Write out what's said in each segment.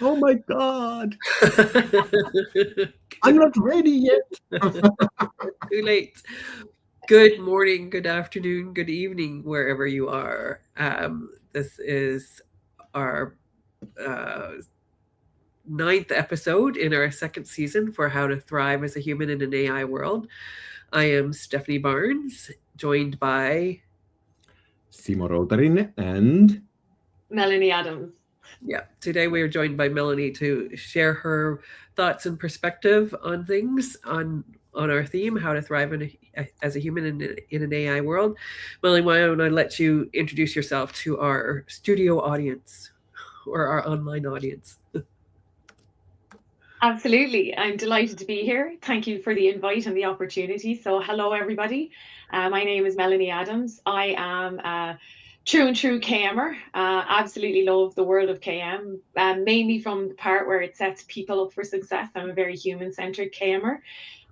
Oh my God. I'm not ready yet. Too late. Good morning, good afternoon, good evening, wherever you are. This is our uh, ninth episode in our second season for How to Thrive as a Human in an AI World. I am Stephanie Barnes, joined by, Simo Routarinne and Melanie Adams. yeah, today we are joined by Melanie to share her thoughts and perspective on things on our theme, how to thrive as a human in an AI world. Melanie, why don't I let you introduce yourself to our studio audience or our online audience? Absolutely. I'm delighted to be here. Thank you for the invite and the opportunity. So, hello, everybody. My name is Melanie Adams. I am a true and true KMer. Absolutely love the world of KM, mainly from the part where it sets people up for success. I'm a very human centered KMer.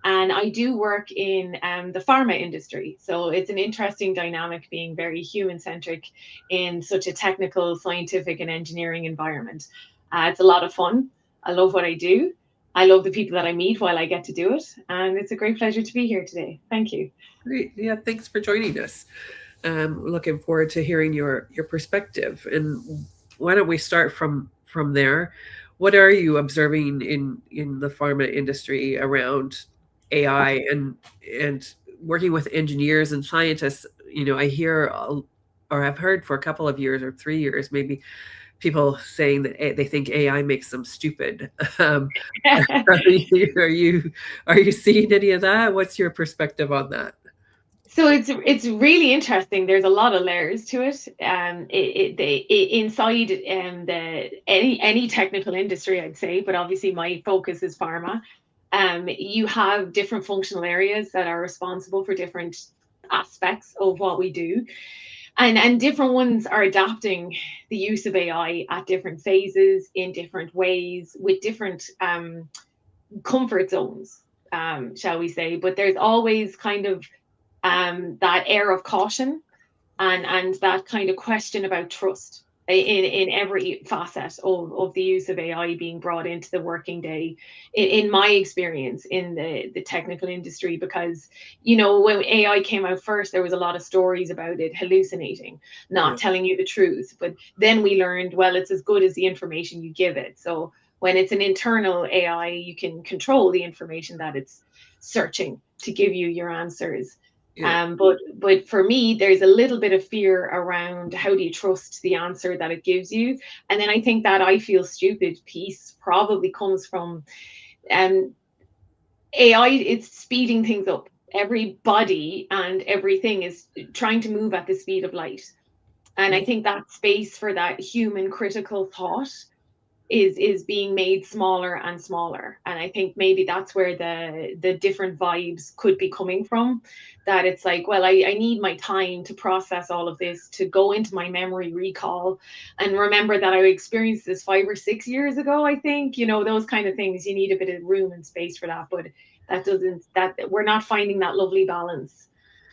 And I do work in the pharma industry. So it's an interesting dynamic being very human centric in such a technical, scientific, and engineering environment. It's a lot of fun. I love what I do. I love the people that I meet while I get to do it. And it's a great pleasure to be here today. Thank you. Great. Yeah, thanks for joining us. Looking forward to hearing your perspective. And why don't we start from there? What are you observing in the pharma industry around AI and working with engineers and scientists? You know, I hear or I've heard for a couple of years or 3 years maybe people saying that they think AI makes them stupid. Are you seeing any of that? What's your perspective on that? So it's really interesting. There's a lot of layers to it. Inside the any technical industry, I'd say, but obviously my focus is pharma. You have different functional areas that are responsible for different aspects of what we do, and different ones are adapting the use of AI at different phases in different ways with different comfort zones, shall we say? But there's always kind of that air of caution and that kind of question about trust in every facet of the use of AI being brought into the working day, in my experience in the technical industry, because, when AI came out first, there was a lot of stories about it hallucinating, Yeah. not telling you the truth. But then we learned, well, it's as good as the information you give it. So when it's an internal AI, you can control the information that it's searching to give you your answers. Yeah. But for me, there's a little bit of fear around how do you trust the answer that it gives you, and then I think that I feel stupid piece probably comes from um, AI. It's speeding things up. Everybody and everything is trying to move at the speed of light, and I Yeah. think that space for that human critical thought is being made smaller and smaller, and I think maybe that's where the different vibes could be coming from, that it's like, well, I need my time to process all of this, to go into my memory recall and remember that I experienced this 5 or 6 years ago. I think, those kind of things, you need a bit of room and space for that, but that we're not finding that lovely balance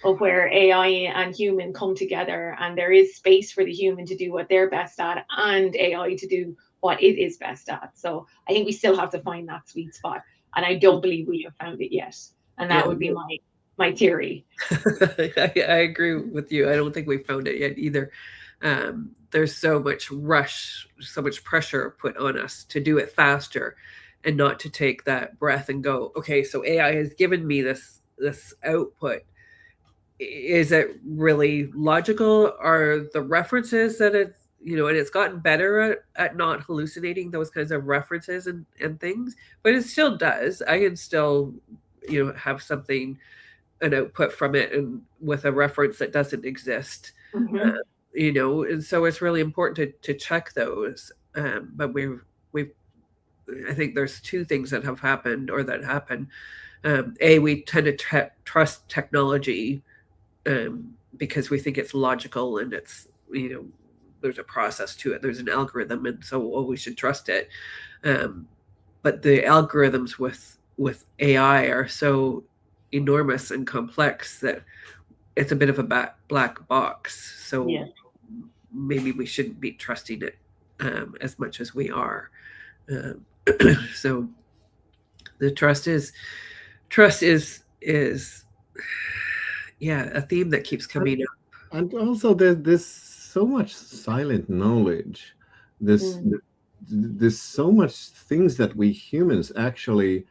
of where AI and human come together, and there is space for the human to do what they're best at and AI to do what it is best at. So I think we still have to find that sweet spot, and I don't believe we have found it yet. And Yeah. that would be my theory. I agree with you. I don't think we found it yet either. There's so much rush, so much pressure put on us to do it faster and not to take that breath and go, okay, so AI has given me this output. Is it really logical? Are the references that and it's gotten better at not hallucinating those kinds of references and things, but it still does. I can still, have something, an output from it, and with a reference that doesn't exist. Mm-hmm. And so it's really important to check those. But we've I think there's two things that have happened or that happen. We tend to trust technology um, because we think it's logical and there's a process to it, there's an algorithm, and so we should trust it. Um, but the algorithms with AI are so enormous and complex that it's a bit of a black box. So Yeah. maybe we shouldn't be trusting it as much as we are. Um, so the trust is yeah, a theme that keeps coming up. And also there's so much silent knowledge. There's Mm. there's so much things that we humans actually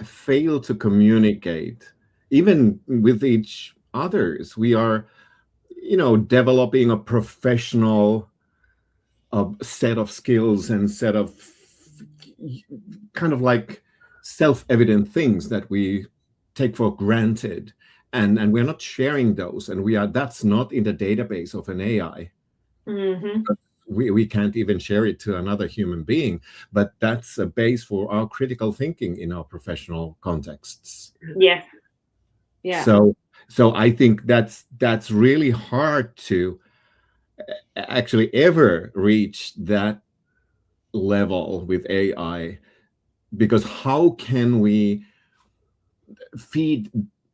fail to communicate, even with each others. We are, developing a professional set of skills and set of kind of like self-evident things that we take for granted, and we're not sharing those, and that's not in the database of an AI. Hmm. We can't even share it to another human being, but that's a base for our critical thinking in our professional contexts. Yes. Yeah. So I think that's really hard to actually ever reach that level with AI, because how can we feed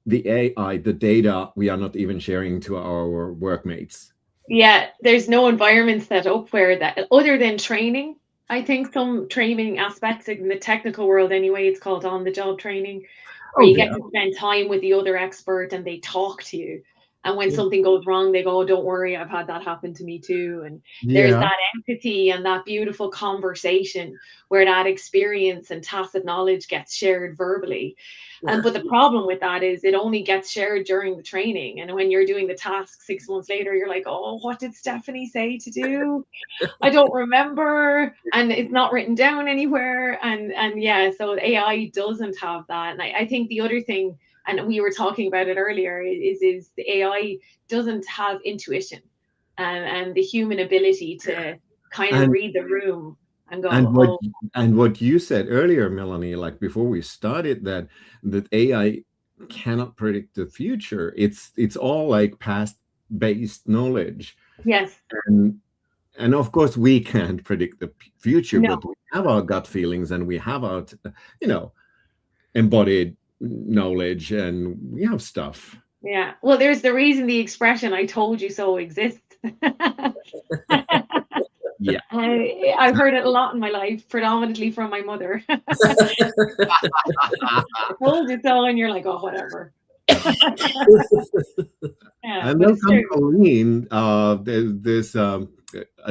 the AI the data we are not even sharing to our workmates? Yeah, there's no environment set up where that, other than training. I think some training aspects in the technical world anyway, it's called on the job training, where Oh you yeah, get to spend time with the other expert and they talk to you. And when Yeah. something goes wrong, they go, "Oh, don't worry, I've had that happen to me too." And there's yeah, that empathy and that beautiful conversation where that experience and tacit knowledge gets shared verbally. Yeah. But the problem with that is it only gets shared during the training. And when you're doing the task 6 months later, you're like, "Oh, what did Stephanie say to do? I don't remember." And it's not written down anywhere. And yeah, so AI doesn't have that. And I think the other thing, and we were talking about it earlier, is the AI doesn't have intuition and the human ability to kind of and read the room and and go, what "Oh, and what you said earlier, Melanie, like before we started, that AI cannot predict the future. It's all like past based knowledge, yes, and and of course we can't predict the future, no." but we have our gut feelings, and we have our you know embodied knowledge, and we have stuff. Yeah. Well, there's the reason the expression "I told you so" exists. Yeah. I've heard it a lot in my life, predominantly from my mother. "I told you so," and you're like, "Oh, whatever." Yeah, And but then it's come true. Colleen. There's a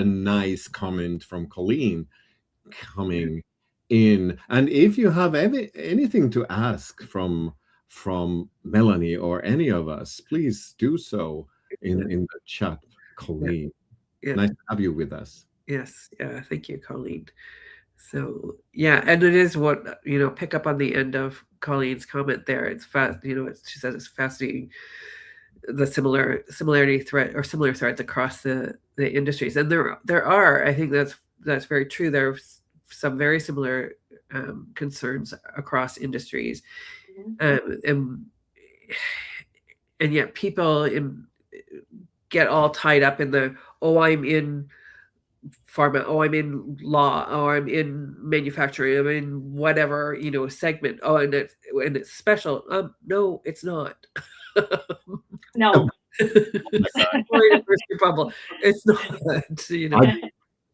nice comment from Colleen coming in. And if you have anything to ask from Melanie or any of us, please do so in the chat, Yeah. Colleen. Yeah. Nice to have you with us. Yes. Yeah. Thank you, Colleen. So yeah, and it is what pick up on the end of Colleen's comment there. It's fast. She says it's fascinating the similarity thread or similar threads across the industries, and there are. I think that's very true. There are some very similar concerns across industries, Mhm. and yet people get all tied up in the I'm in pharma, I'm in law, I'm in manufacturing, I'm in whatever segment. And it's special. No, it's not. No. Sorry to burst your bubble. It's not.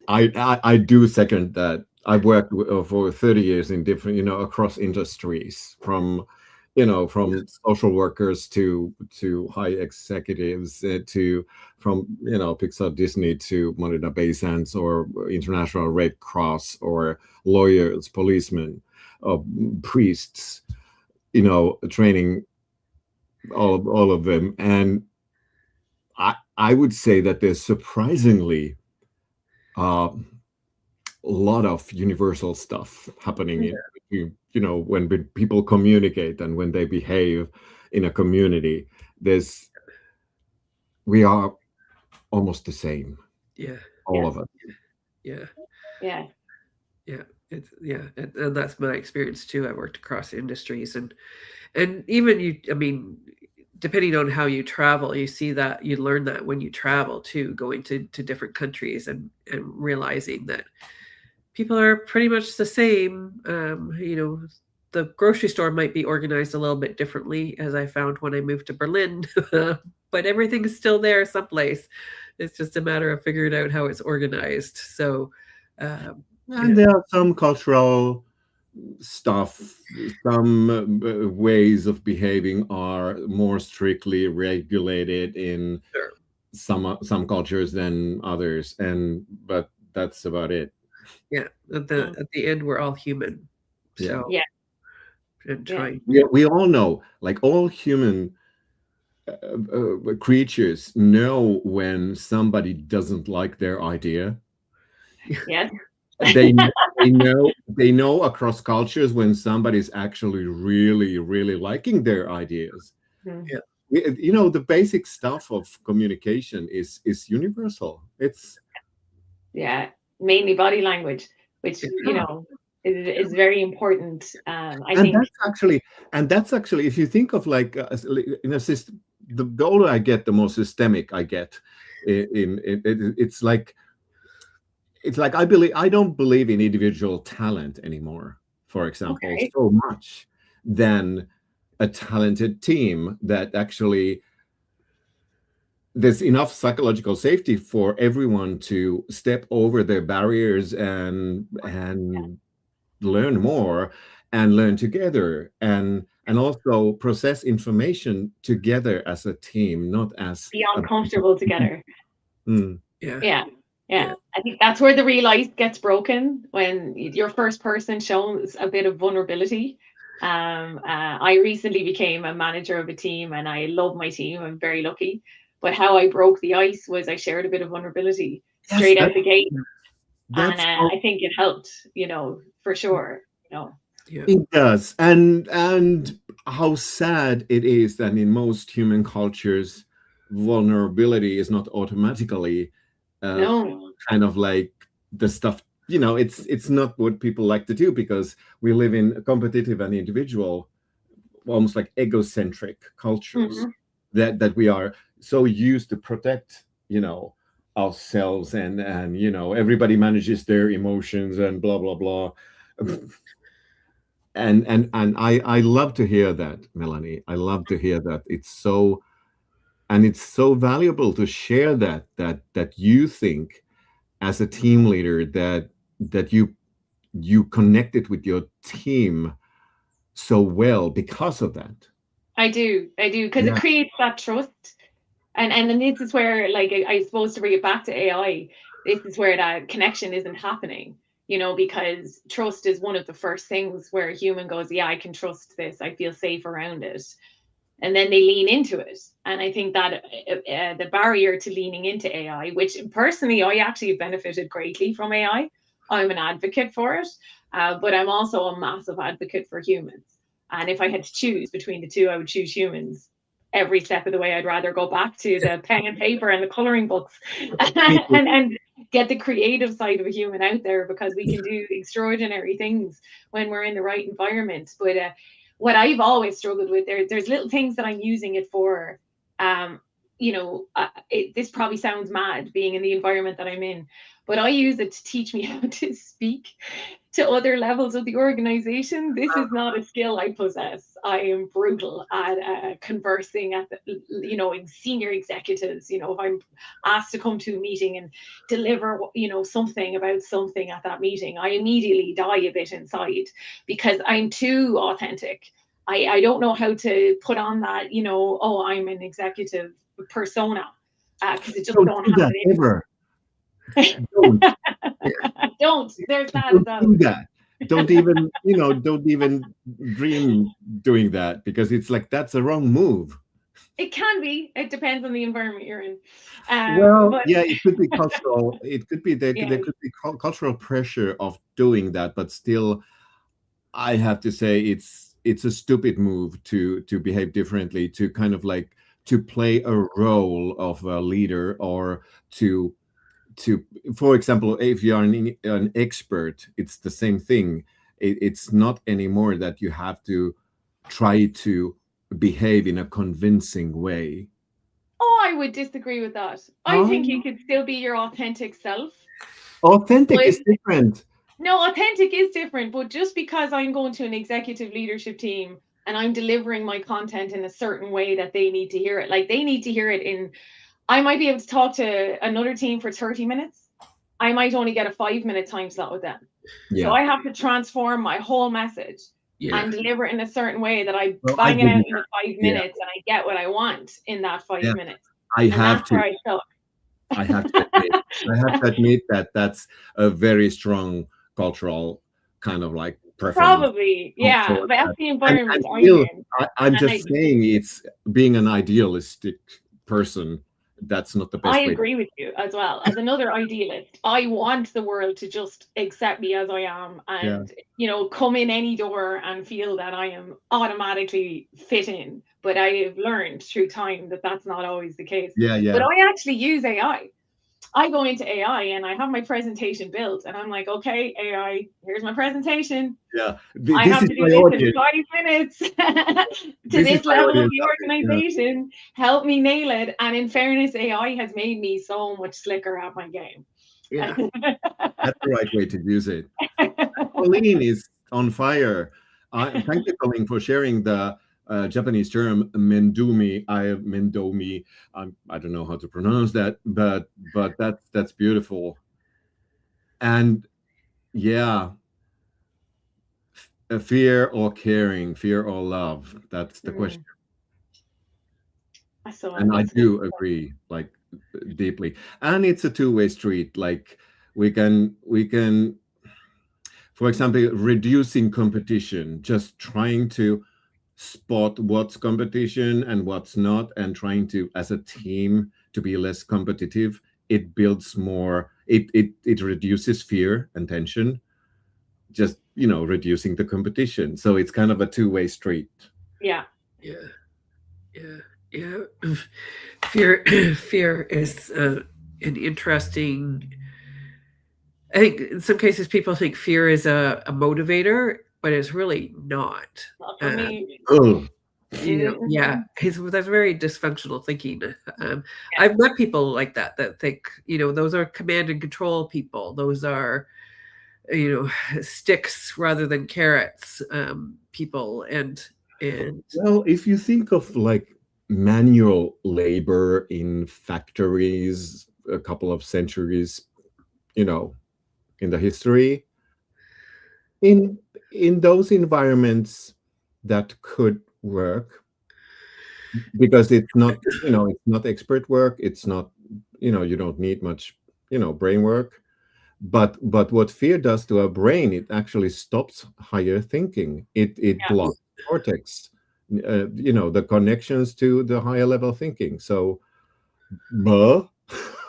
I do second that. I've worked for 30 years in different, across industries, from social workers to high executives, from Pixar, Disney to Marina Bay Sands or International Red Cross or lawyers, policemen, priests, training all of them, and I would say that there's surprisingly a lot of universal stuff happening when people communicate and when they behave in a community. We are almost the same, Yeah, all Yeah. of us. yeah, Yeah. yeah. And that's my experience too. I worked across industries, and even I mean, depending on how you travel, you see that you learn that when you travel too, going to different countries and realizing that people are pretty much the same. The grocery store might be organized a little bit differently, as I found when I moved to Berlin, but everything is still there someplace. It's just a matter of figuring out how it's organized. So, And there are some cultural stuff, some ways of behaving are more strictly regulated in Sure. some cultures than others, but that's about it. Yeah. At the end, we're all human. Yeah. So Yeah. and Yeah. trying. We all know, like all human creatures know when somebody doesn't like their idea. Yes. They they know across cultures when somebody's actually really really liking their ideas. Mhm. Yeah. You know, the basic stuff of communication is universal. It's Yeah. Mainly body language, which, you yeah. know, is very important. I and think. that's actually if you think of like in a system, the older I get, the more systemic I get. It's like I don't believe in individual talent anymore, for example, Okay. so much than a talented team that actually there's enough psychological safety for everyone to step over their barriers and learn more and learn together and also process information together as a team, not as Be a uncomfortable together. Yeah. Yeah. Yeah. Yeah. I think that's where the real ice gets broken, when your first person shows a bit of vulnerability. I recently became a manager of a team and I love my team. I'm very lucky. But how I broke the ice was I shared a bit of vulnerability yes straight out the gate. And that's I think it helped, you know, for sure. You know. Yeah. It does. And how sad it is that in most human cultures, vulnerability is not automatically No. kind of like the stuff, you know, it's not what people like to do because we live in a competitive and individual, almost like egocentric cultures Mhm. that we are so used to protect, you know, ourselves and you know, everybody manages their emotions and blah blah blah. And I love to hear that, Melanie. I love to hear that. It's so valuable to share that you think as a team leader that you connected with your team so well because of that. I do, because it Yeah. creates that trust. And then this is where, like, I suppose, to bring it back to AI, this is where that connection isn't happening, you know, because trust is one of the first things where a human goes, yeah, I can trust this, I feel safe around it. And then they lean into it. And I think that the barrier to leaning into AI, which personally I actually benefited greatly from AI, I'm an advocate for it, but I'm also a massive advocate for humans. And if I had to choose between the two, I would choose humans every step of the way. I'd rather go back to the pen and paper and the coloring books People, and get the creative side of a human out there, because we can do extraordinary things when we're in the right environment. But what I've always struggled with, there's little things that I'm using it for. Um, you know, this probably sounds mad being in the environment that I'm in, but I use it to teach me how to speak to other levels of the organization. This is not a skill I possess. I am brutal at conversing at the, you know, in senior executives. You know, if I'm asked to come to a meeting and deliver, you know, something about something at that meeting, I immediately die a bit inside because I'm too authentic. I don't know how to put on that, you know, oh, I'm an executive persona, because it just don't don't do that happen. ever. Don't. Don't. There's that as Don't well. do that. Don't even, you know, don't even dream doing that because it's like that's the wrong move. It can be. It depends on the environment you're in. Well, But yeah, it could be cultural. It could be yeah, there could be cultural pressure of doing that, but still, I have to say it's a stupid move to behave differently, to kind of like to play a role of a leader or to to for example, if you are an expert, it's the same thing. It's not anymore that you have to try to behave in a convincing way. oh, I would disagree with that. I think you Um, could still be your authentic self. Authentic But is different. no, authentic is different. But just because I'm going to an executive leadership team and I'm delivering my content in a certain way that they need to hear it, like they need to hear it in, I might be able to talk to another team for 30 minutes. I might only get a 5-minute time slot with them. Yeah. So I have to transform my whole message Yeah. and deliver it in a certain way that I Well, I bang it out didn't. in 5 Yeah. minutes and I get what I want in that 5 Yeah. minutes. I And have that's where to. I suck. I have to admit. I have to admit that that's a very strong cultural kind of like preference. Probably, yeah. For But that's that. the And environment I'm still, in. I'm And just saying, it's being an idealistic person. That's not the best I way. agree with you as well. As another idealist, I want the world to just accept me as I am and, come in any door and feel that I am automatically fit in. But I have learned through time that that's not always the case. Yeah, But yeah. I actually use AI. I go into AI and I have my presentation built and I'm like, okay, AI, here's my presentation. Yeah. I This have is to do my this in audience. 5 minutes to This is this my level of audience. the Yeah. organization. Help me nail it. And in fairness, AI has made me so much slicker at my game. Yeah. That's the right way to use it. Colleen is on fire. Thank you, Colleen, for sharing the Japanese term mendomi. Mendomi. I don't know how to pronounce that, but that's beautiful. And yeah, fear or caring, fear or love. That's the question. And I do agree, like, deeply. And it's a two-way street. Like we can, for example, reducing competition, just trying to spot what's competition and what's not, and trying to, as a team, to be less competitive. It builds more, it reduces fear and tension, just, reducing the competition. So it's kind of a two-way street. Yeah. Fear is an interesting. I think in some cases people think fear is a motivator, but it's really not. Not for me. Yeah, because that's very dysfunctional thinking. I've met people like that think, those are command and control people. Those are, sticks rather than carrots people. And well, if you think of like manual labor in factories a couple of centuries, in the history, in those environments, that could work, because it's not, it's not expert work. It's not, you don't need much, brain work. But what fear does to our brain, it actually stops higher thinking. It blocks cortex, the connections to the higher level thinking. So,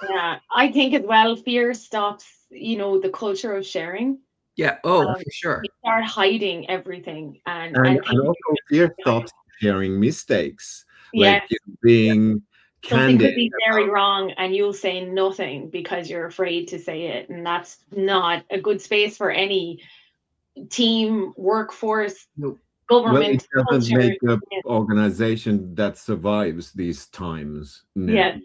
yeah, I think as well, fear stops, the culture of sharing. Yeah. Oh, for sure. You start hiding everything, and also fear stops sharing mistakes, yeah, like being something candid. could be very wrong, and you'll say nothing because you're afraid to say it, and that's not a good space for any team, workforce, Nope. government. Well, it doesn't culture. make an organization that survives these times. Yeah.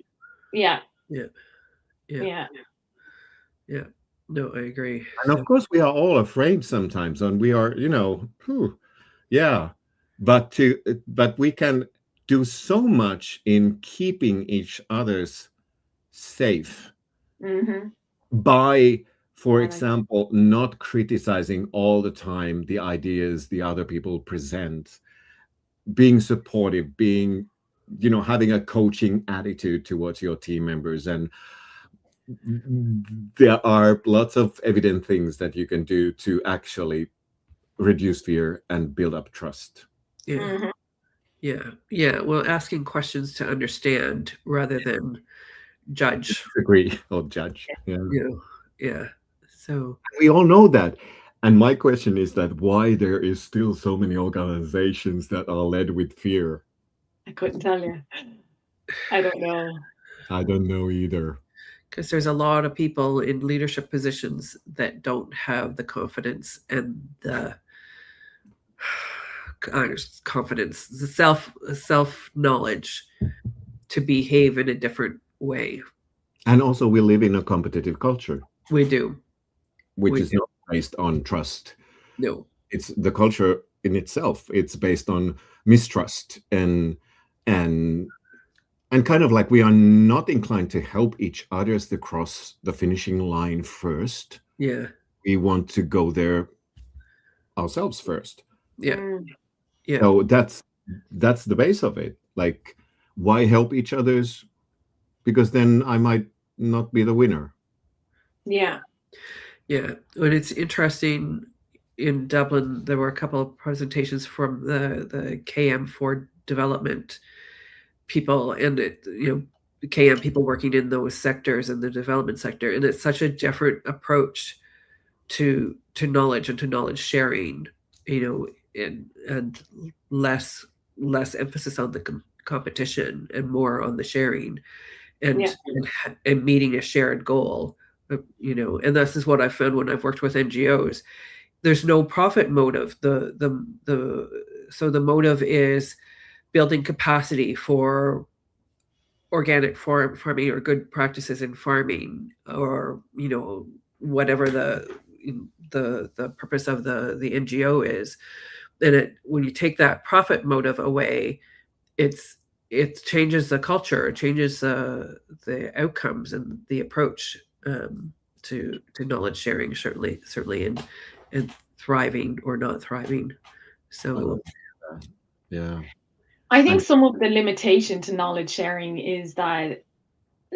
No, I agree. And of course, we are all afraid sometimes, and we are, but we can do so much in keeping each other's safe by, for example, not criticizing all the time the ideas the other people present, being supportive, being, having a coaching attitude towards your team members. And there are lots of evident things that you can do to actually reduce fear and build up trust. Yeah. Well, asking questions to understand rather than judge. Agree or judge. Yeah. So we all know that. And my question is that why there is still so many organizations that are led with fear? I couldn't tell you. I don't know. I don't know either. Because there's a lot of people in leadership positions that don't have the confidence and the confidence, the self knowledge to behave in a different way. And also, we live in a competitive culture. We do, which is not based on trust. No, it's the culture in itself. It's based on mistrust and kind of like we are not inclined to help each other to cross the finishing line first. Yeah. we want to go there ourselves first. Yeah. Mm. Yeah. So that's the base of it. Like, why help each other's? Because then I might not be the winner. Yeah. Yeah. And it's interesting, in Dublin, there were a couple of presentations from the KM for development people, and KM people working in those sectors, in the development sector, and it's such a different approach to knowledge and to knowledge sharing, and less emphasis on the competition and more on the sharing, and, Yeah. and meeting a shared goal. And this is what I've found when I've worked with NGOs. There's no profit motive. So the motive is building capacity for organic farming or good practices in farming, or whatever the purpose of the NGO is. And when you take that profit motive away, it changes the culture, it changes the outcomes and the approach, to knowledge sharing, certainly in thriving or not thriving. So Yeah. I think some of the limitation to knowledge sharing is that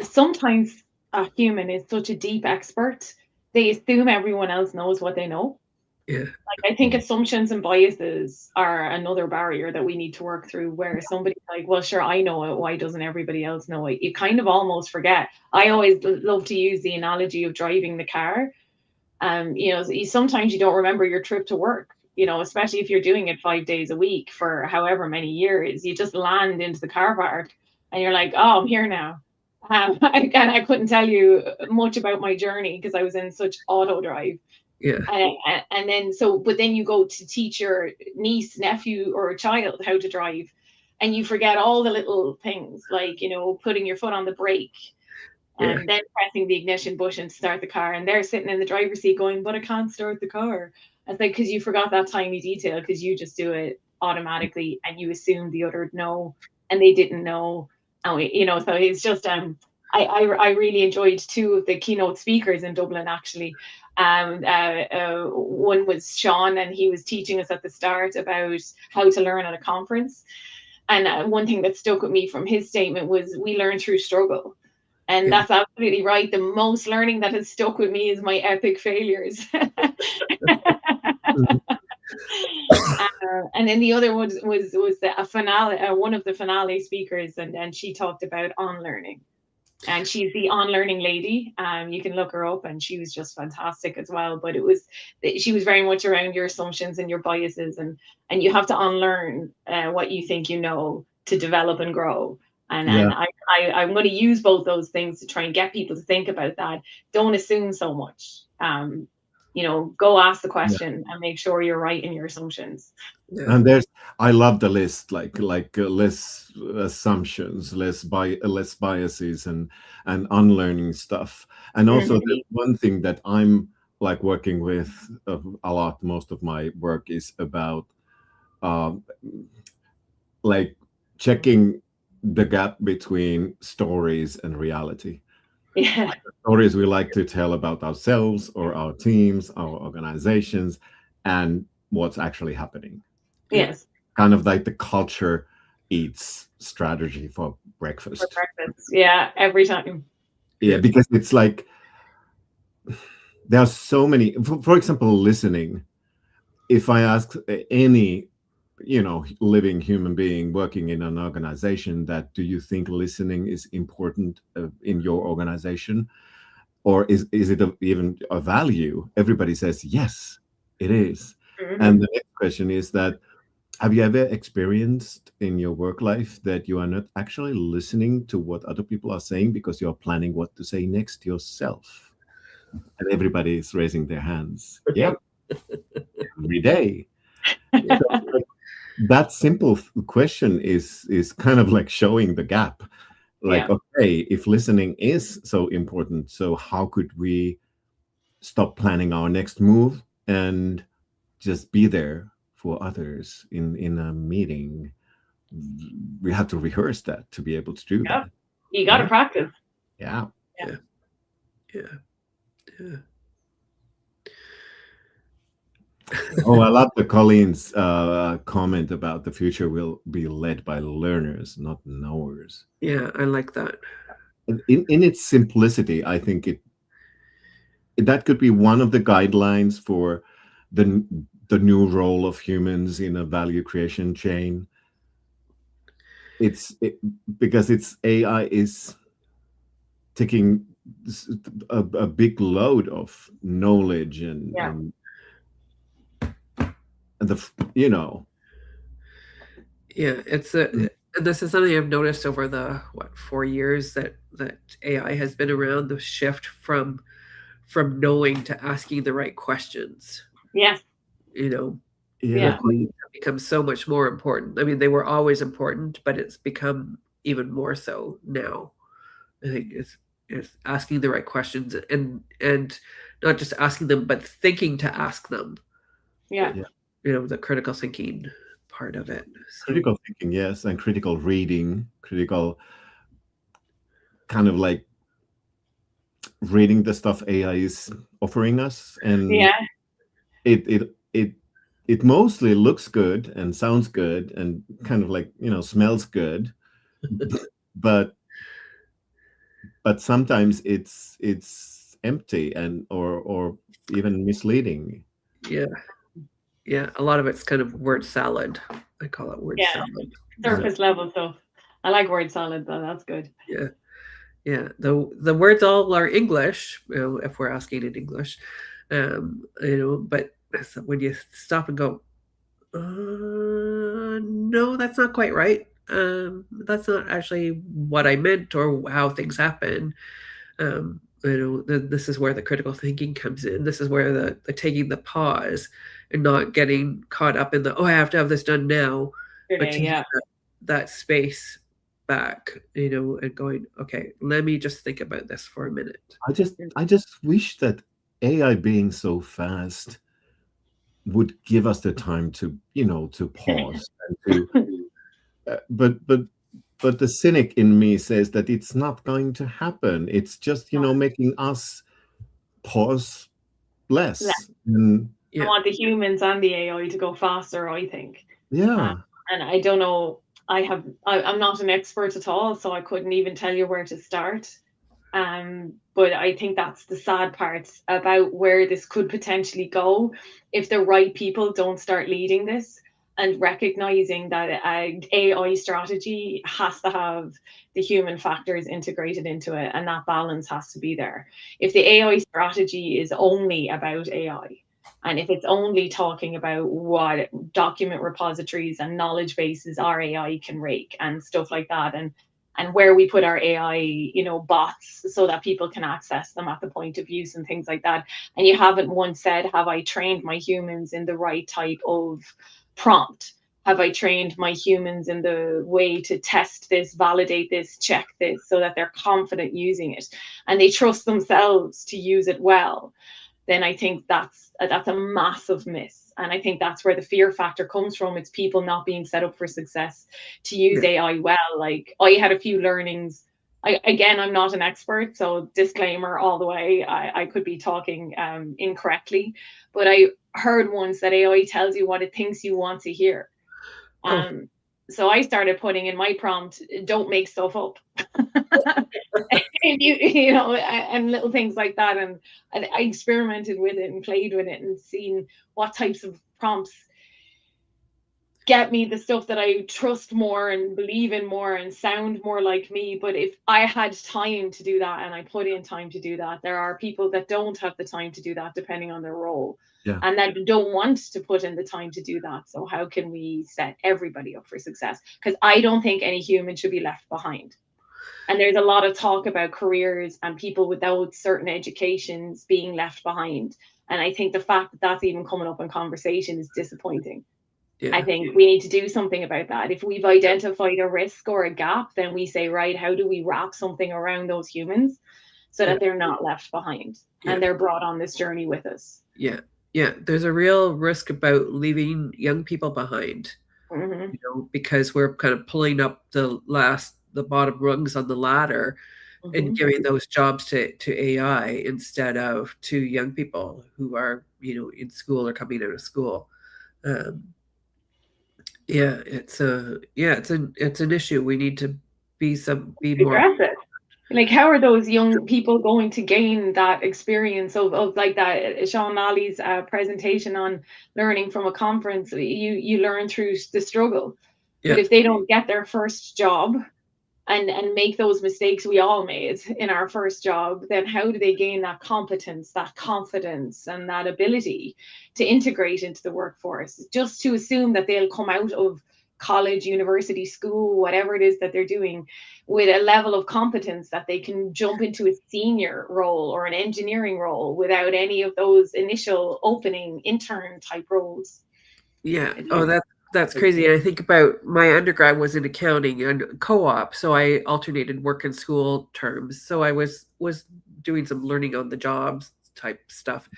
sometimes a human is such a deep expert, they assume everyone else knows what they know. yeah, Like, I think assumptions and biases are another barrier that we need to work through, where somebody's like, well, sure, I know it, why doesn't everybody else know it? You kind of almost forget. I always love to use the analogy of driving the car. Sometimes you don't remember your trip to work, especially if you're doing it 5 days a week for however many years. You just land into the car park and you're like, oh, I'm here now. And I couldn't tell you much about my journey because I was in such auto drive. yeah, And then but then you go to teach your niece, nephew, or a child how to drive, and you forget all the little things, like, putting your foot on the brake yeah, and then pressing the ignition button to start the car, and they're sitting in the driver's seat going, but I can't start the car. It's like, because you forgot that tiny detail, because you just do it automatically and you assume the other know and they didn't know. And so it's just I really enjoyed two of the keynote speakers in Dublin, actually. One was Sean, and he was teaching us at the start about how to learn at a conference. And one thing that stuck with me from his statement was, we learn through struggle. And that's absolutely right. The most learning that has stuck with me is my epic failures. And then the other one was a finale, one of the finale speakers, and she talked about unlearning. And she's the unlearning lady. You can look her up, and she was just fantastic as well. But she was very much around your assumptions and your biases, and you have to unlearn what you think you know to develop and grow. And I'm going to use both those things to try and get people to think about that. Don't assume so much. Go ask the question and make sure you're right in your assumptions. yeah. And I love the list, like less assumptions, less biases, and unlearning stuff. And also the one thing that I'm like working with a lot, most of my work is about like checking the gap between stories and reality. Yeah. Like the stories we like to tell about ourselves or our teams, our organizations, and what's actually happening. Yes. Kind of like the culture eats strategy for breakfast. For breakfast. Yeah, every time. Yeah, because it's like there are so many. For example, listening. If I ask any living human being working in an organization that, do you think listening is important in your organization, or is it even a value? Everybody says yes, it is. And the next question is that, have you ever experienced in your work life that you are not actually listening to what other people are saying because you're planning what to say next yourself? And everybody is raising their hands. Yeah, every day. So, that simple question is kind of like showing the gap. Like, okay, if listening is so important, so how could we stop planning our next move and just be there for others in a meeting? We have to rehearse that to be able to do that. You got to practice. Yeah. Oh, I love the Colleen's comment about the future will be led by learners, not knowers. Yeah, I like that. In its simplicity, I think that could be one of the guidelines for the new role of humans in a value creation chain. Because it's AI is taking a big load of knowledge Yeah. and the you know Yeah, it's a this is something I've noticed over the 4 years that AI has been around, the shift from knowing to asking the right questions. Yes. You know, the yeah. questions have become so much more important. I mean, they were always important, but it's become even more so now. I think it's asking the right questions and not just asking them, but thinking to ask them. Yeah. The critical thinking part of it. So, Critical thinking, yes, and critical reading, critical kind of like reading the stuff AI is offering us, and Yeah. it mostly looks good and sounds good and kind of like smells good, but sometimes it's empty and or even misleading. yeah. Yeah, a lot of it's kind of word salad. I call it word Yeah. salad. Surface level stuff. I like word salad though. That's good. Yeah. Yeah. The words all are English, if we're asking in English. But when you stop and go, no, that's not quite right. That's not actually what I meant or how things happen. This is where the critical thinking comes in. This is where the taking the pause and not getting caught up in the, I have to have this done now, but taking that space back, and going, okay, let me just think about this for a minute. I just wish that AI being so fast would give us the time to pause and to but the cynic in me says that it's not going to happen. It's just making us pause less. And I want the humans and the AI to go faster, I think. Yeah. And I don't know, I'm not an expert at all, so I couldn't even tell you where to start. But I think that's the sad part about where this could potentially go if the right people don't start leading this and recognizing that AI strategy has to have the human factors integrated into it, and that balance has to be there. If the AI strategy is only about AI, and if it's only talking about what document repositories and knowledge bases our AI can rake and stuff like that, and where we put our AI, bots so that people can access them at the point of use and things like that. And you haven't once said, have I trained my humans in the right type of prompt? Have I trained my humans in the way to test this, validate this, check this, so that they're confident using it and they trust themselves to use it well? Then I think that's a massive miss. And I think that's where the fear factor comes from. It's people not being set up for success to use AI well. Like, I had a few learnings. I'm not an expert, so disclaimer all the way. I could be talking incorrectly, but I heard once that AI tells you what it thinks you want to hear. So I started putting in my prompt, don't make stuff up. And little things like that. And I experimented with it and played with it and seen what types of prompts get me the stuff that I trust more and believe in more and sound more like me. But if I had time to do that and I put in time to do that, there are people that don't have the time to do that depending on their role. Yeah. And that don't want to put in the time to do that. So how can we set everybody up for success? Because I don't think any human should be left behind. And there's a lot of talk about careers and people without certain educations being left behind. And I think the fact that that's even coming up in conversation is disappointing. Yeah. I think we need to do something about that. If we've identified a risk or a gap, then we say, right, how do we wrap something around those humans so that they're not left behind and they're brought on this journey with us? Yeah. Yeah. There's a real risk about leaving young people behind, because we're kind of pulling up the bottom rungs on the ladder and giving those jobs to AI instead of to young people who are, in school or coming out of school. Um, yeah, it's an issue. We need to be more. Address it. Like, how are those young people going to gain that experience of like that Sean Malley's presentation on learning from a conference? You learn through the struggle, but Yeah. if they don't get their first job and make those mistakes we all made in our first job, then how do they gain that competence, that confidence, and that ability to integrate into the workforce? Just to assume that they'll come out of college, university, school, whatever it is that they're doing, with a level of competence that they can jump into a senior role or an engineering role without any of those initial opening intern type roles. Yeah. Oh, that's crazy. And I think about my undergrad was in accounting and co-op, so I alternated work and school terms. So I was doing some learning on the jobs type stuff.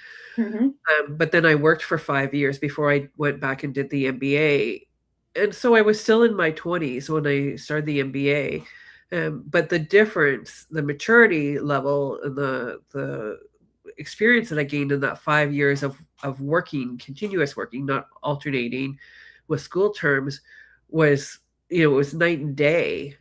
But then I worked for 5 years before I went back and did the MBA. And so I was still in my 20s when I started the MBA. But the difference, the maturity level, and the experience that I gained in that 5 years of working, continuous working, not alternating with school terms, was, it was night and day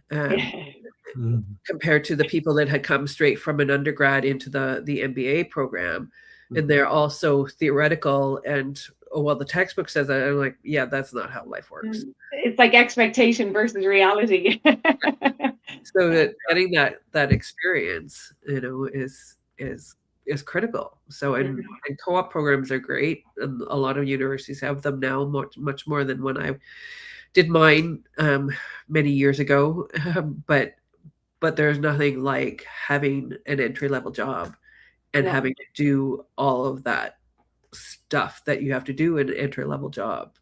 compared to the people that had come straight from an undergrad into the MBA program. And they're also theoretical and, oh, well, the textbook says that. I'm like, yeah, that's not how life works. It's like expectation versus reality. So that getting that experience, is critical. So and co-op programs are great, and a lot of universities have them now, much more than when I did mine many years ago. But there's nothing like having an entry-level job and having to do all of that stuff that you have to do in an entry-level job,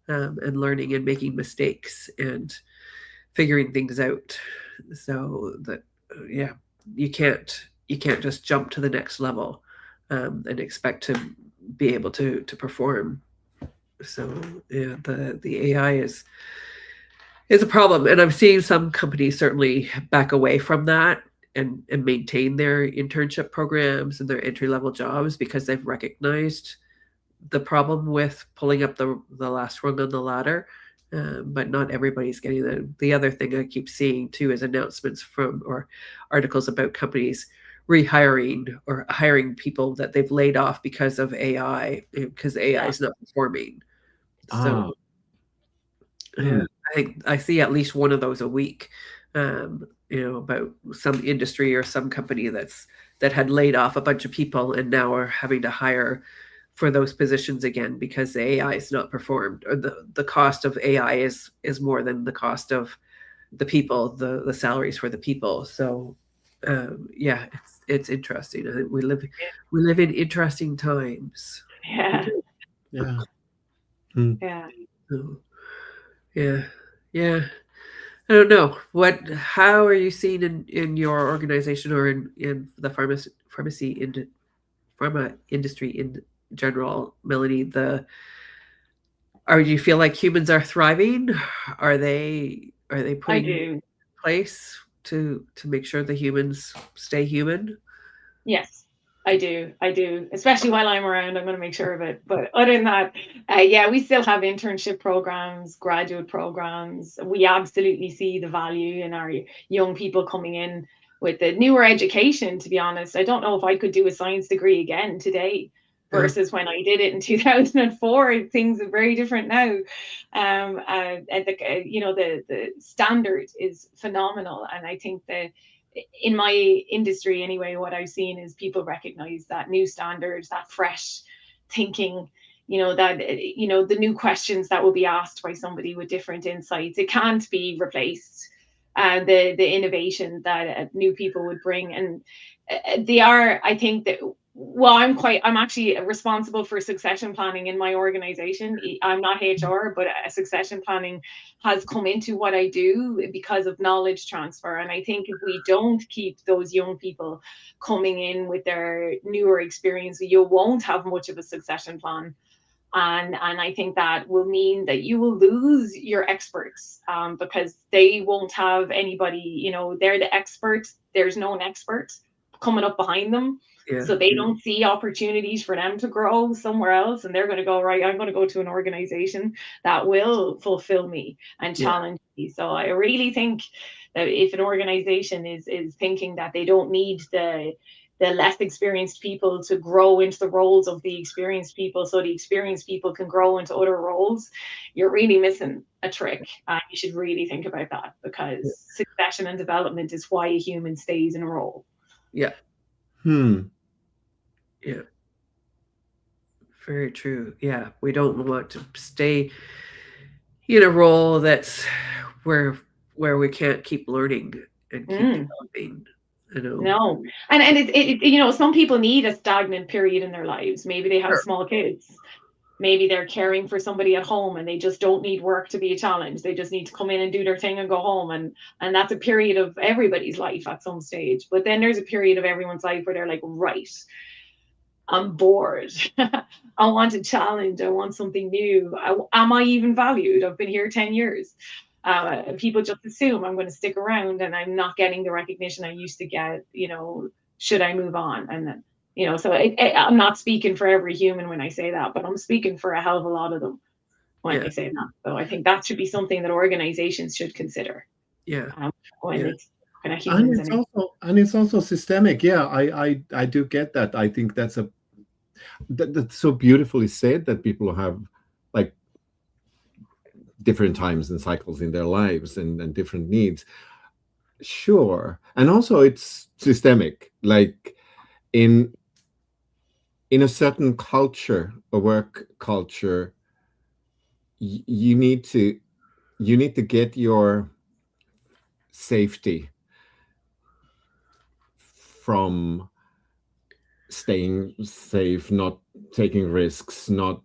and learning and making mistakes and figuring things out. So that, you can't just jump to the next level and expect to be able to perform. So the AI is a problem, and I'm seeing some companies certainly back away from that and maintain their internship programs and their entry-level jobs because they've recognized the problem with pulling up the last rung on the ladder. But not everybody's getting that. The other thing I keep seeing too is announcements from or articles about companies rehiring or hiring people that they've laid off because of AI, because AI is not performing. So I think I see at least one of those a week. About some industry or some company that had laid off a bunch of people and now are having to hire for those positions again because the AI is not performed, or the cost of AI is more than the cost of the people, the salaries for the people. So it's interesting. I think we live in interesting times. Yeah. I don't know how are you seeing in your organization or in the pharma industry in general, Melanie, do you feel like humans are thriving? Are they putting in place to make sure the humans stay human? Yes, I do, especially while I'm around. I'm going to make sure of it. But other than that, we still have internship programs, graduate programs. We absolutely see the value in our young people coming in with the newer education. To be honest, I don't know if I could do a science degree again today versus when I did it in 2004. Things are very different now. And the standard is phenomenal. And I think that in my industry anyway, what I've seen is people recognize that new standards, that fresh thinking, the new questions that will be asked by somebody with different insights. It can't be replaced. The innovation that new people would bring, and they are, I think that, well, I'm actually responsible for succession planning in my organization. I'm not HR, but succession planning has come into what I do because of knowledge transfer. And I think if we don't keep those young people coming in with their newer experience, you won't have much of a succession plan. And I think that will mean that you will lose your experts, because they won't have anybody, they're the experts. There's no experts coming up behind them. Yeah. So they don't see opportunities for them to grow somewhere else. And they're going to go, right, I'm going to go to an organization that will fulfill me and challenge me. So I really think that if an organization is thinking that they don't need the less experienced people to grow into the roles of the experienced people, so the experienced people can grow into other roles, you're really missing a trick. You should really think about that, because succession and development is why a human stays in a role. Yeah. Yeah. Very true. Yeah. We don't want to stay in a role that's where we can't keep learning and keep developing. No. And it some people need a stagnant period in their lives. Maybe they have small kids. Maybe they're caring for somebody at home and they just don't need work to be a challenge. They just need to come in and do their thing and go home. And that's a period of everybody's life at some stage. But then there's a period of everyone's life where they're like, right, I'm bored. I want a challenge. I want something new. Am I even valued? I've been here 10 years. People just assume I'm going to stick around and I'm not getting the recognition I used to get. Should I move on? And then, so I'm not speaking for every human when I say that, but I'm speaking for a hell of a lot of them when I say that. So I think that should be something that organizations should consider. Yeah. It's kind of humans. And it's also systemic. Yeah, I do get that. I think that's so beautifully said, that people have like different times and cycles in their lives and different needs. Sure. And also it's systemic, like in a certain culture, a work culture, you need to get your safety from staying safe, not taking risks, not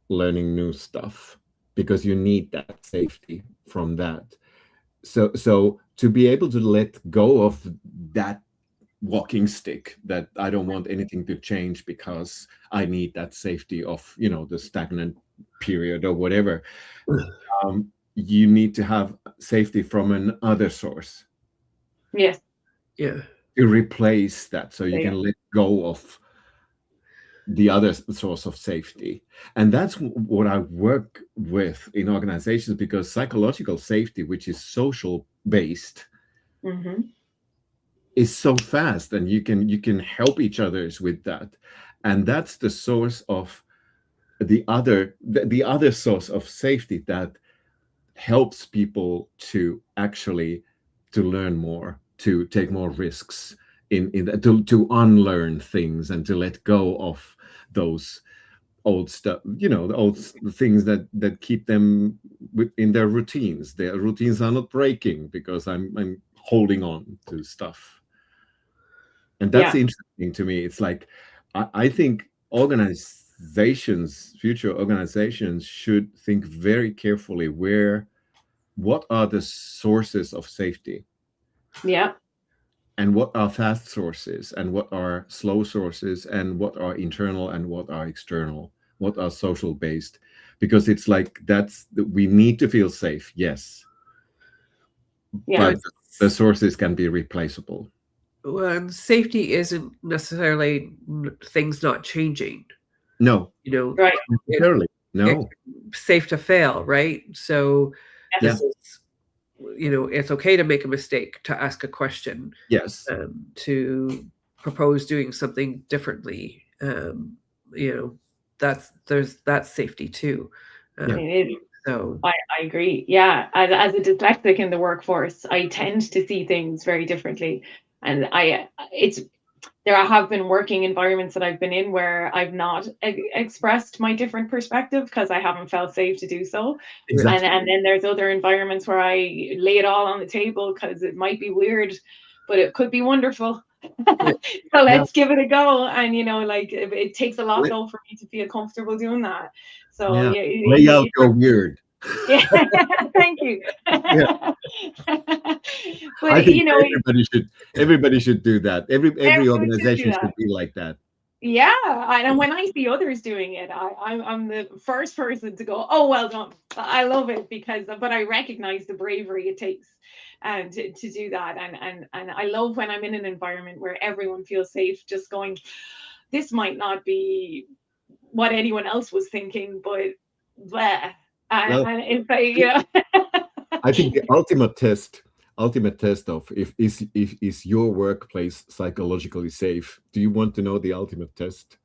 learning new stuff, because you need that safety from that. So to be able to let go of that walking stick, that I don't want anything to change because I need that safety of, the stagnant period or whatever. You need to have safety from another source. Yes. Yeah. To replace that, so you can let go of the other source of safety. And that's what I work with in organizations, because psychological safety, which is social based, is so fast, and you can help each others with that. And that's the source of the other source of safety that helps people to actually to learn more, to take more risks, to unlearn things and to let go of those old stuff, the old things that keep them in their routines. Their routines are not breaking because I'm holding on to stuff. And that's interesting to me. It's like, I think future organizations should think very carefully what are the sources of safety? Yeah. And what are fast sources, and what are slow sources, and what are internal and what are external, what are social based? Because it's like we need to feel safe, yes. But the sources can be replaceable. Well, safety isn't necessarily things not changing. No. Right. Necessarily. No. It's safe to fail, right? So this is, it's okay to make a mistake, to ask a question, yes, to propose doing something differently. There's that safety too. So I agree. Yeah, as a dyslexic in the workforce, I tend to see things very differently, and there have been working environments that I've been in where I've not expressed my different perspective because I haven't felt safe to do so. Exactly. And then there's other environments where I lay it all on the table because it might be weird, but it could be wonderful. So let's give it a go. And, it takes a lot though for me to feel comfortable doing that. So lay out your weird. Yeah, thank you. Yeah. But I think everybody should do that. Every organization should be like that. Yeah, and when I see others doing it, I'm the first person to go, oh, well done. I love it but I recognize the bravery it takes to do that. And I love when I'm in an environment where everyone feels safe, just going, this might not be what anyone else was thinking, but bleh. Well, And it's like, you know, I think the ultimate test of if is your workplace psychologically safe. Do you want to know the ultimate test?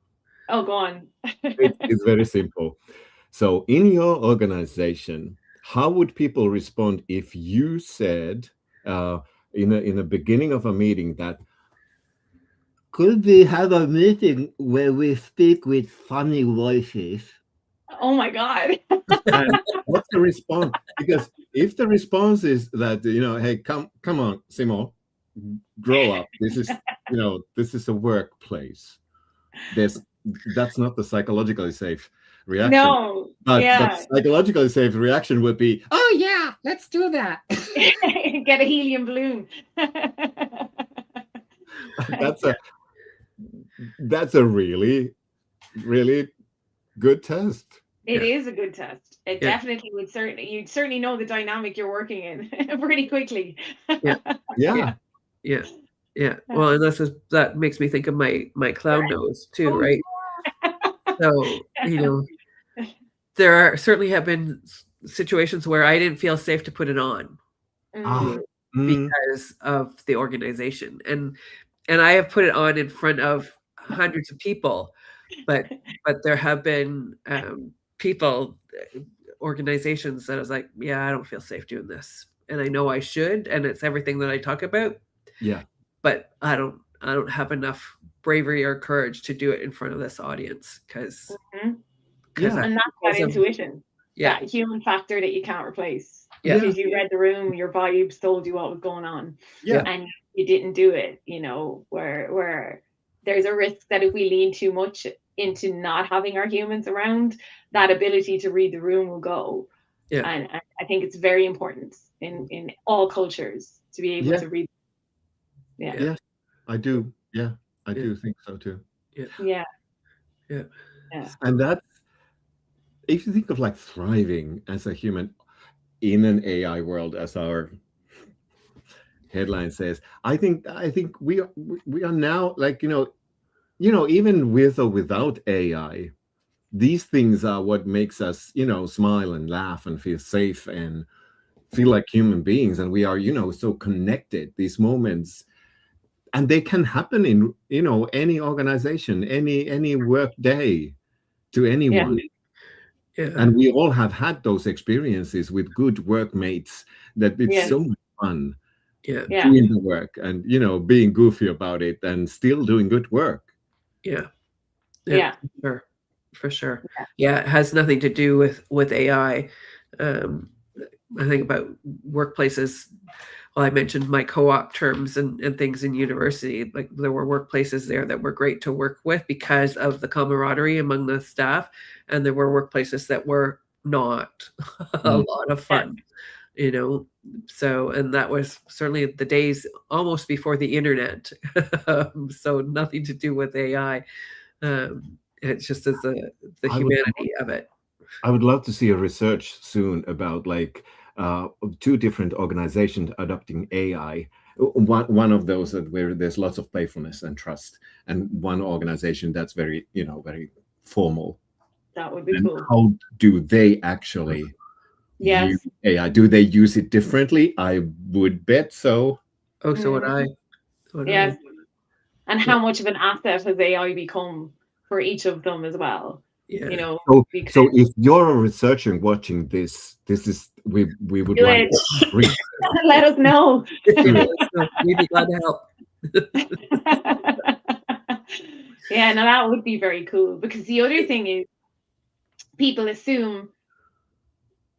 oh, go on. It's very simple. So in your organization, how would people respond if you said in the beginning of a meeting that could we have a meeting where we speak with funny voices? Oh my God. And what's the response? Because if the response is that, hey, come on, Simon, grow up. This is a workplace. That's not the psychologically safe reaction. No, But yeah. psychologically safe reaction would be, oh yeah, let's do that. Get a helium balloon. That's a really, really good test. It is a good test. It definitely would you'd certainly know the dynamic you're working in pretty quickly. Yeah. Well, and that makes me think of my clown nose too, Oh, right? So, there certainly have been situations where I didn't feel safe to put it on because of the organization. And I have put it on in front of hundreds of people, but there have been people, organizations that I was like, yeah, I don't feel safe doing this. And I know I should, and it's everything that I talk about. Yeah. But I don't have enough bravery or courage to do it in front of this audience because and that's that intuition, that human factor that you can't replace. Because you read the room, your vibes told you what was going on, and you didn't do it. Where there's a risk that if we lean too much into not having our humans around, that ability to read the room will go. And I think it's very important in all cultures to be able to read. Yes, I do. Yeah, I do think so too. Yeah. And that's, if you think of like thriving as a human in an AI world, as our headline says, I think we are now, like, even with or without AI, these things are what makes us, smile and laugh and feel safe and feel like human beings. And we are, so connected. These moments, and they can happen in, any organization, any work day, to anyone. And we all have had those experiences with good workmates that it's so much fun doing the work and, being goofy about it and still doing good work. For sure. It has nothing to do with AI. I think about workplaces. Well, I mentioned my co-op terms and things in university. Like, there were workplaces there that were great to work with because of the camaraderie among the staff, and there were workplaces that were not a lot of fun. So, and that was certainly the days almost before the internet. So nothing to do with AI. It's just as the humanity of it. I would love to see a research soon about like two different organizations adopting AI. One of those where there's lots of playfulness and trust, and one organization that's very, very formal. That would be cool. How do they actually use AI? Do they use it differently? I would bet so. Oh, so would I. Yes. And how much of an asset has AI become for each of them as well? So if you're a researcher watching this is we would like to let us know. We'd be glad to help. No, that would be very cool, because the other thing is, people assume,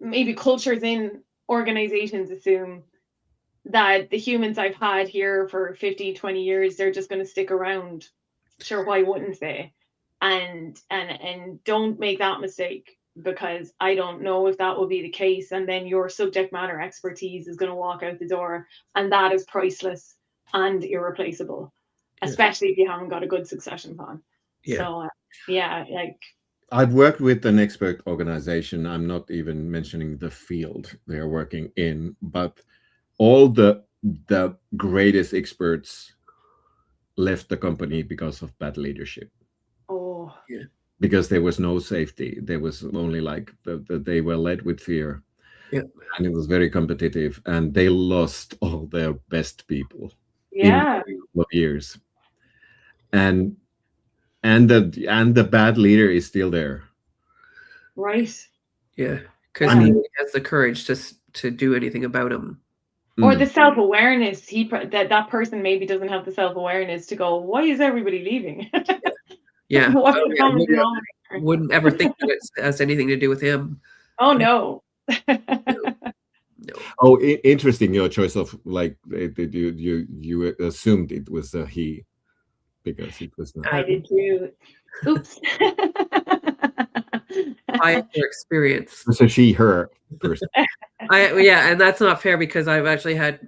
maybe cultures in organizations assume, that the humans I've had here for 15, 20 years, they're just going to stick around. Sure, why wouldn't they? And don't make that mistake, because I don't know if that will be the case. And then your subject matter expertise is going to walk out the door, and that is priceless and irreplaceable, especially if you haven't got a good succession plan. Yeah. So yeah, like I've worked with an expert organization. I'm not even mentioning the field they are working in, but all the greatest experts left the company because of bad leadership. oh Because there was no safety. There was only like they were led with fear. Yeah. And it was very competitive, and they lost all their best people yeah, in a couple of years. And the bad leader is still there. right. Yeah, because I mean- he has the courage to do anything about him. Or Mm. the self-awareness, that person maybe doesn't have the self-awareness to go, why is everybody leaving? Yeah. What's Oh, the yeah, common maybe I denominator? wouldn't ever think that it has anything to do with him. Oh no. No. Oh, interesting your choice of like you assumed it was a he because it was not. I did too. Oops. I for experience. It was a she her person. Yeah, and that's not fair because I've actually had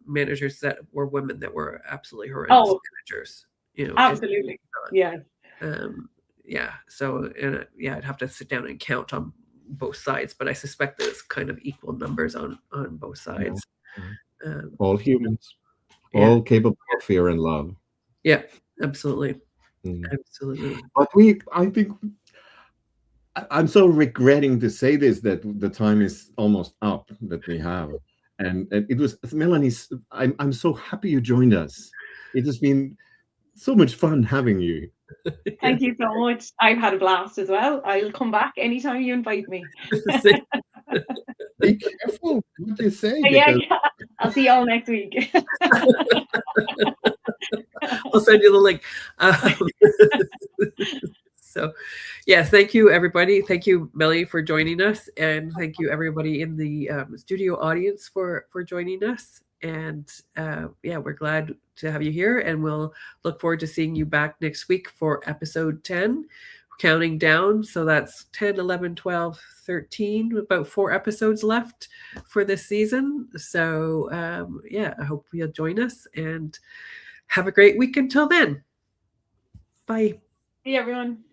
managers that were women that were absolutely horrendous managers. You know, Absolutely. Yeah. Yeah. So, and yeah, I'd have to sit down and count on both sides, but I suspect there's kind of equal numbers on both sides. All humans, Yeah. all capable of fear and love. Yeah, absolutely. Mm. Absolutely. But I think I'm so regretting to say this, that the time is almost up that we have. And it was Melanie, I'm so happy you joined us. It has been so much fun having you. Thank you so much. I've had a blast as well. I'll come back anytime you invite me. Be careful what you say. Yeah, Because I'll see you all next week. I'll send you the link. So, yeah, thank you, everybody. Thank you, Melly, for joining us. And thank you, everybody in the studio audience for joining us. And yeah, we're glad to have you here. And we'll look forward to seeing you back next week for episode 10. Counting down. So that's 10, 11, 12, 13, about 4 episodes left for this season. So yeah, I hope you'll join us and have a great week until then. Bye. See you, everyone.